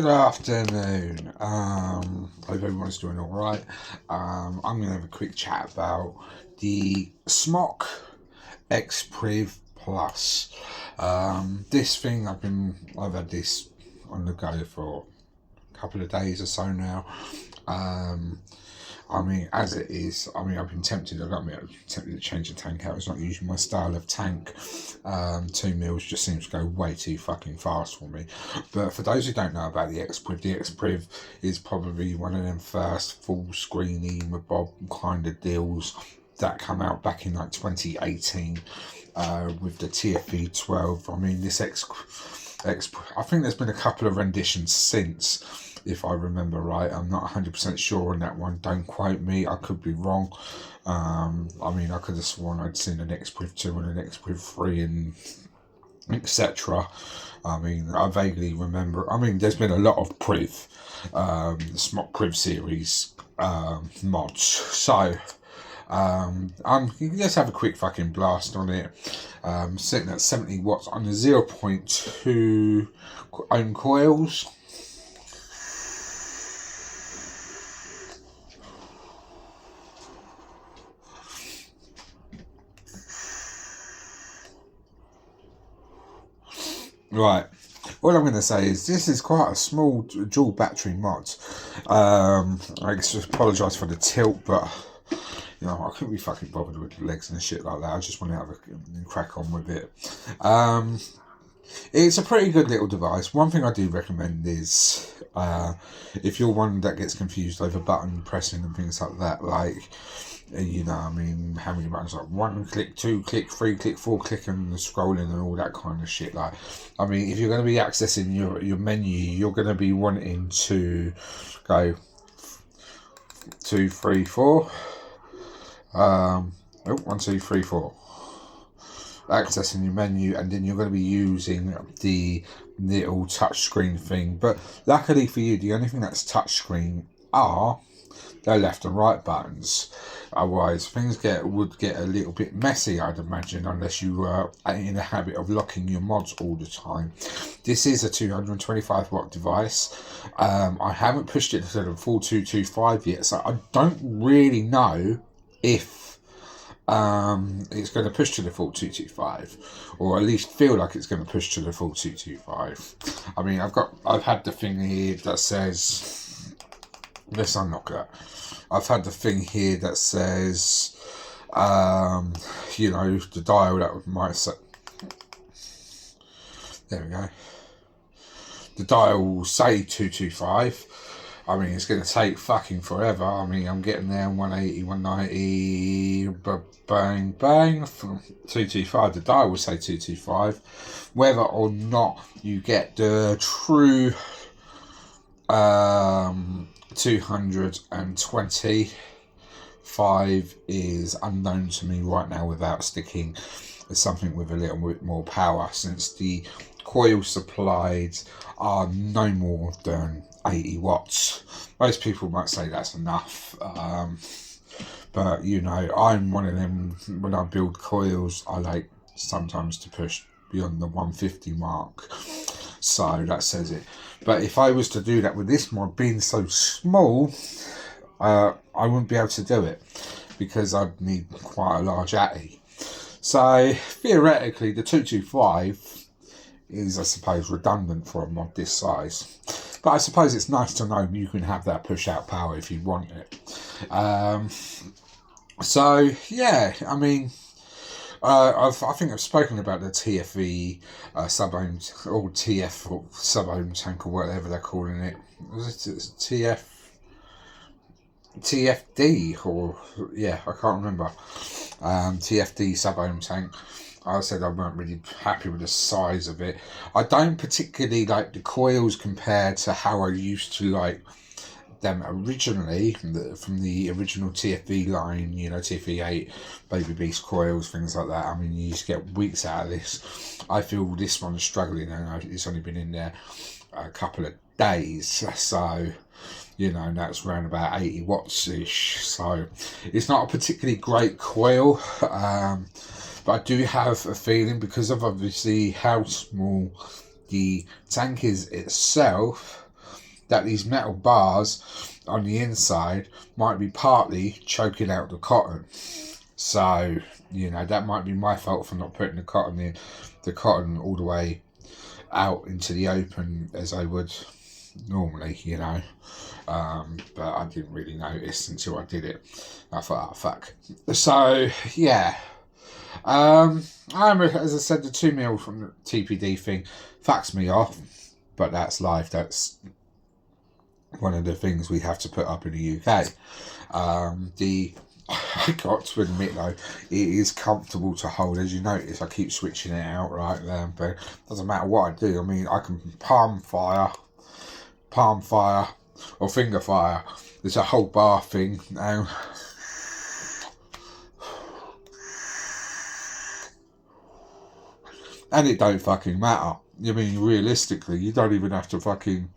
Good afternoon. Hope everyone's doing all right. I'm going to have a quick chat about the Smock X-priv Plus. This thing I've had this on the go for a couple of days or so now. As it is, I've been tempted. I've been tempted to change the tank out. It's not usually my style of tank. 2 mils just seems to go way too fucking fast for me. But for those who don't know about the X-priv is probably one of them first full screeny mabob kind of deals that come out back in like 2018 with the TFV 12. This I think there's been a couple of renditions since. If I remember right, I'm not 100% sure on that one. Don't quote me, I could be wrong. I could have sworn I'd seen an X-priv 2 and an X-priv 3 and etc. I vaguely remember. There's been a lot of priv, the Smock priv series mods. So let's have a quick fucking blast on it. Sitting at 70 watts on the 0.2 ohm coils. Right, all I'm going to say is this is quite a small dual battery mod. I just apologise for the tilt, but I couldn't be fucking bothered with the legs and shit like that. I just want to have a crack on with it. It's a pretty good little device. One thing I do recommend is if you're one that gets confused over button pressing and things like that, how many buttons, like 1 click, 2 click, 3 click, 4 click, and the scrolling and all that kind of shit. If you're going to be accessing your menu, you're going to be wanting to go 2, 3, 4. 1, 2, 3, 4. Accessing your menu, and then you're going to be using the little touch screen thing. But luckily for you, the only thing that's touch screen are the left and right buttons. Otherwise, things would get a little bit messy, I'd imagine, unless you were in the habit of locking your mods all the time. This is a 225 watt device. I haven't pushed it to the full 225 yet, so I don't really know if it's going to push to the full 225, or at least feel like it's going to push to the full 225. I've had the thing here that says, let's unlock that. I've had the thing here that says, the dial that might say, there we go. The dial will say 225. It's going to take fucking forever. I'm getting there, 180, 190, bang, bang, from 225. The dial will say 225. Whether or not you get the true 225 is unknown to me right now without sticking something with a little bit more power, since the coils supplied are no more than 80 watts. Most people might say that's enough, but I'm one of them. When I build coils, I like sometimes to push beyond the 150 mark, so that says it. But if I was to do that with this mod being so small, I wouldn't be able to do it, because I'd need quite a large ATI. So theoretically, the 225 is, I suppose, redundant for a mod this size. But I suppose it's nice to know you can have that push out power if you want it. I think I've spoken about the TFV sub-ohm, or TF or sub-ohm tank, or whatever they're calling it. Was it TFD, or I can't remember. TFD sub-ohm tank. I said I weren't really happy with the size of it. I don't particularly like the coils compared to how I used to like them originally, from the original TFV line, TFV 8, Baby Beast coils, things like that. You used to get weeks out of this. I feel this one's struggling, and it's only been in there a couple of days, so that's around about 80 watts ish. So it's not a particularly great coil, but I do have a feeling, because of obviously how small the tank is itself, that these metal bars on the inside might be partly choking out the cotton. So, you know, that might be my fault for not putting the cotton all the way out into the open as I would normally, you know. But I didn't really notice until I did it. I thought, oh, fuck. So, yeah. As I said, the 2mm from the TPD thing fucks me off. But that's life. That's one of the things we have to put up in the UK. I got to admit though, it is comfortable to hold. As you notice, I keep switching it out right there, but it doesn't matter what I do. I mean, I can palm fire, or finger fire. There's a whole bar thing now. And it don't fucking matter. I mean, realistically, you don't even have to fucking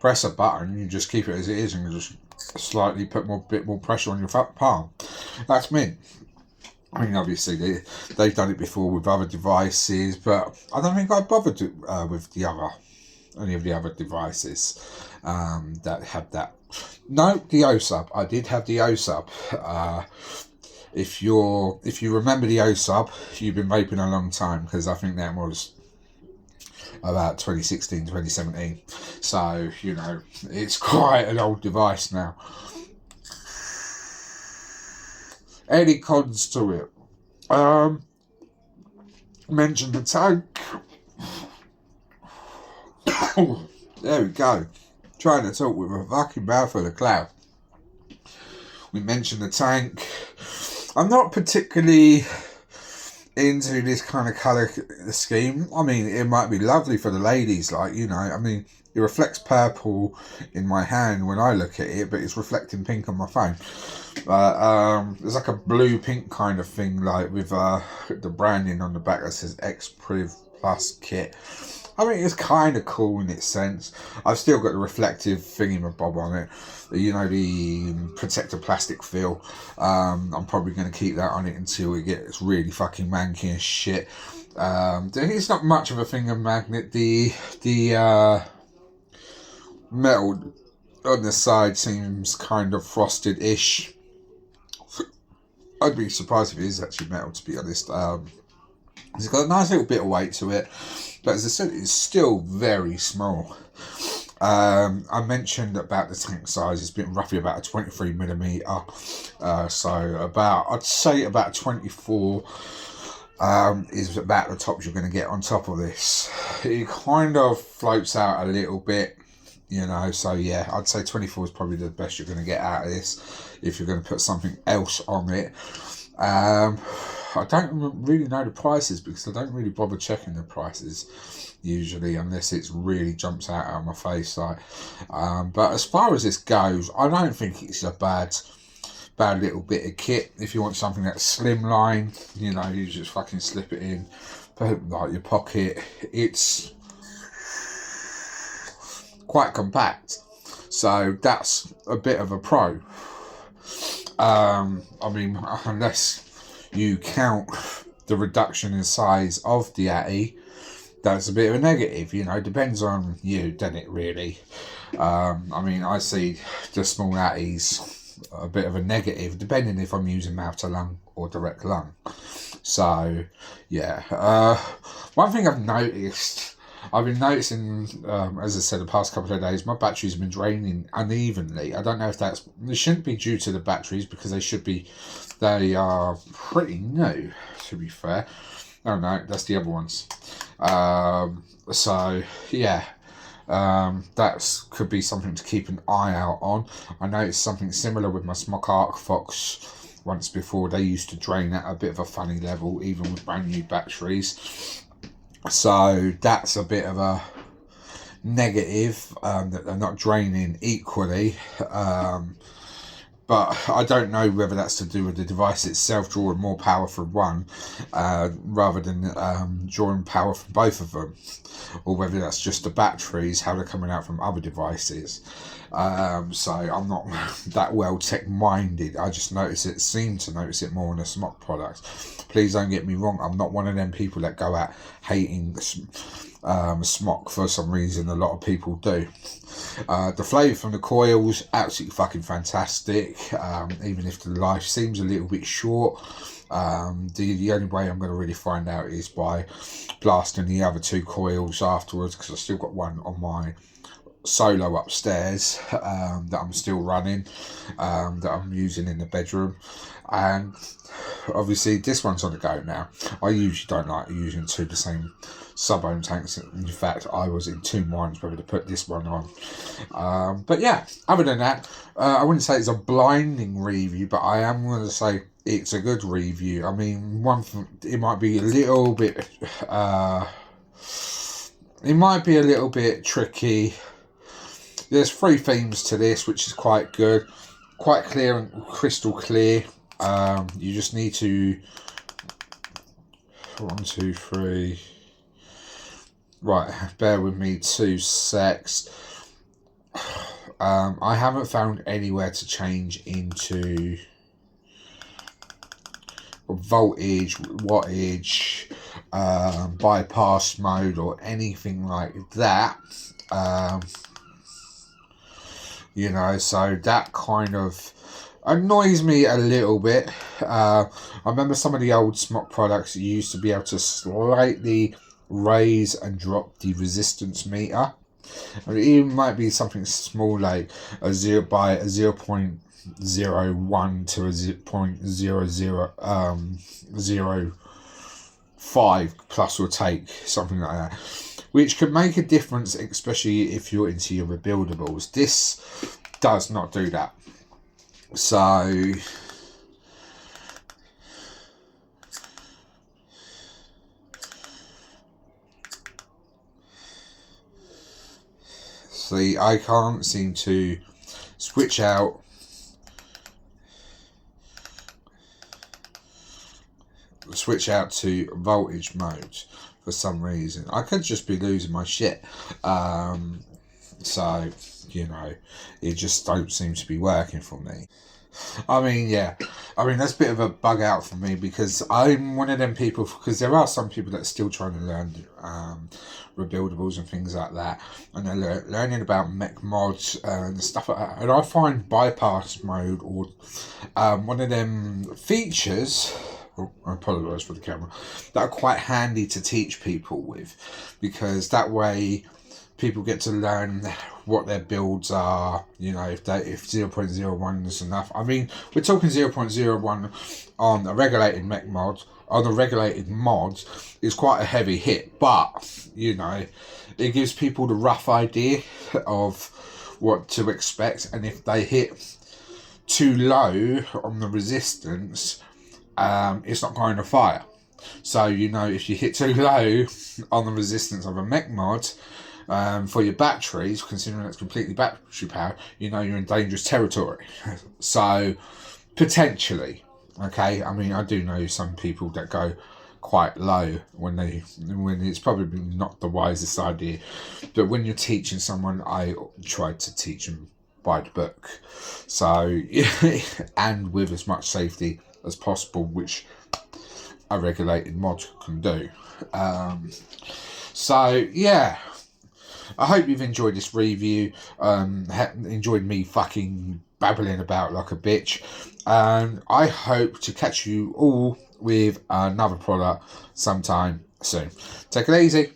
press a button. You just keep it as it is and just slightly put a bit more pressure on your palm. That's mint. I mean, obviously they've done it before with other devices, but I don't think I bothered with any of the other devices that had that. No, the O-sub. I did have the O-sub. If you remember the O-sub, you've been vaping a long time, because I think that was about 2016, 2017. So, you know, it's quite an old device now. Any cons to it? Mention the tank. There we go. Trying to talk with a fucking mouthful of cloud. We mentioned the tank. I'm not particularly into this kind of colour scheme. I mean, it might be lovely for the ladies, like, you know, I mean, it reflects purple in my hand when I look at it, but it's reflecting pink on my phone. There's like a blue pink kind of thing, like with the branding on the back that says X-priv plus kit. I mean, it's kind of cool in its sense. I've still got the reflective thingamabob on it, you know, the protective plastic feel. I'm probably going to keep that on it until it gets really fucking manky and shit. It's not much of a finger magnet. The metal on the side seems kind of frosted-ish. I'd be surprised if it is actually metal, to be honest. It's got a nice little bit of weight to it, but as I said, it's still very small. I mentioned about the tank size. It's been roughly about a 23mm. So I'd say about 24 is about the tops you're going to get on top of this. It kind of floats out a little bit, you know, so yeah, I'd say 24 is probably the best you're going to get out of this if you're going to put something else on it. I don't really know the prices, because I don't really bother checking the prices usually unless it really jumps out of my face. Like, but as far as this goes, I don't think it's a bad little bit of kit. If you want something that's slimline, you know, you just fucking slip it in, put it like your pocket. It's quite compact, so that's a bit of a pro. I mean, unless you count the reduction in size of the Atty, that's a bit of a negative, you know. Depends on you, doesn't it, really? I mean, I see the small Atties a bit of a negative, depending if I'm using mouth to lung or direct lung. So, yeah. One thing I've been noticing, as I said, the past couple of days, my batteries have been draining unevenly. I don't know if it shouldn't be due to the batteries, because they are pretty new, to be fair. Oh no, that's the other ones. So, yeah, that could be something to keep an eye out on. I noticed something similar with my Smok Arc Fox once before. They used to drain at a bit of a funny level, even with brand new batteries. So that's a bit of a negative, that they're not draining equally. But I don't know whether that's to do with the device itself drawing more power from one rather than drawing power from both of them, or whether that's just the batteries, how they're coming out from other devices. So I'm not that well tech minded. I just seem to notice it more on the Smok products. Please don't get me wrong, I'm not one of them people that go out hating smock for some reason. A lot of people do. The flavour from the coils, absolutely fucking fantastic. Even if the life seems a little bit short, the only way I'm going to really find out is by blasting the other 2 coils afterwards, because I've still got one on my solo upstairs that I'm still running, that I'm using in the bedroom. And obviously this one's on the go now. I usually don't like using 2 the same sub-ohm tanks. In fact, I was in 2 minds whether to put this one on. But yeah, other than that, I wouldn't say it's a blinding review, but I am going to say it's a good review. I mean, it might be a little bit tricky. There's 3 themes to this, which is quite good, quite clear and crystal clear. You just need to 1, 2, 3. Right, bear with me 2 secs. I haven't found anywhere to change into voltage, wattage, bypass mode, or anything like that. You know, so that kind of annoys me a little bit. I remember some of the old Smock products, you used to be able to slightly raise and drop the resistance meter. I mean, it even might be something small like a 0.01 to a 0.0005 plus or take, something like that, which could make a difference, especially if you're into your rebuildables. This does not do that. So see, I can't seem to switch out to voltage mode for some reason. I could just be losing my shit. So, you know, it just don't seem to be working for me. I mean, yeah. I mean, that's a bit of a bug out for me, because I'm one of them people, because there are some people that are still trying to learn rebuildables and things like that, and they're learning about mech mods and stuff like that. And I find bypass mode, or one of them features, I apologise for the camera, that are quite handy to teach people with, because that way people get to learn what their builds are. You know, if 0.01 is enough. I mean, we're talking 0.01 on a regulated mech mod. On a regulated mod is quite a heavy hit, but you know, it gives people the rough idea of what to expect. And if they hit too low on the resistance, it's not going to fire. So, you know, if you hit too low on the resistance of a mech mod, for your batteries, considering it's completely battery powered, you know you're in dangerous territory. So, potentially, okay. I mean, I do know some people that go quite low when it's probably not the wisest idea. But when you're teaching someone, I try to teach them by the book. So, and with as much safety as possible, which a regulated mod can do. So yeah, I hope you've enjoyed this review. Enjoyed me fucking babbling about like a bitch, and I hope to catch you all with another product sometime soon. Take it easy.